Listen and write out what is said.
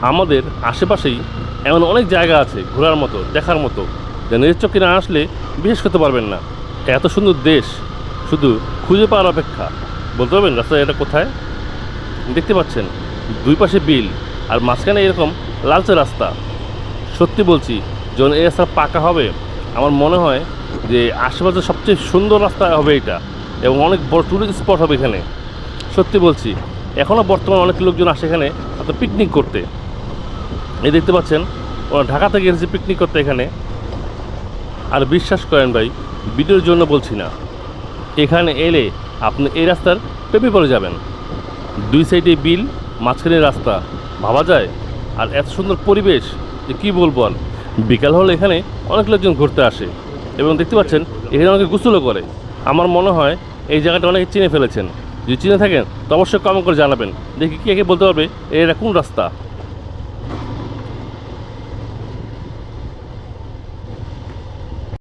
আমাদের আশেপাশেই এমন অনেক জায়গা আছে ঘোরার মতো, দেখার মতো, যা নিজের চোখে না আসলে বিশ্বাস করতে পারবেন না। এত সুন্দর দেশ শুধু খুঁজে পাওয়ার অপেক্ষা। বলতে পারবেন রাস্তা এটা কোথায়? দেখতে পাচ্ছেন দুই পাশে বিল, আর মাঝখানে এরকম লালচে রাস্তা। সত্যি বলছি, যখন এই রাস্তা পাকা হবে আমার মনে হয় যে আশেপাশে সবচেয়ে সুন্দর রাস্তা হবে এটা, এবং অনেক বড় ট্যুরিস্ট স্পট হবে এখানে। সত্যি বলছি, এখনও বর্তমানে অনেক লোকজন আসে এখানে আপনার পিকনিক করতে। এই দেখতে পাচ্ছেন ওরা ঢাকা থেকে এসেছে পিকনিক করতে এখানে। আর বিশ্বাস করেন ভাই, ভিডিওর জন্য বলছি না, এখানে এলে আপনি এই রাস্তার পেপে পড়ে যাবেন। দুই সাইডে বিল, মাঝখানে রাস্তা, ভাবা যায়। আর এত সুন্দর পরিবেশ যে কী বলবো আর। বিকাল হলে এখানে অনেক লোকজন ঘুরতে আসে, এবং দেখতে পাচ্ছেন এখানে অনেকে গোসলও করে। আমার মনে হয় এই জায়গাটা অনেকে চিনে ফেলেছেন। যদি চিনে থাকেন তো অবশ্যই কমেন্ট করে জানাবেন, দেখি কে কে বলতে পারবে এটা কোন রাস্তা।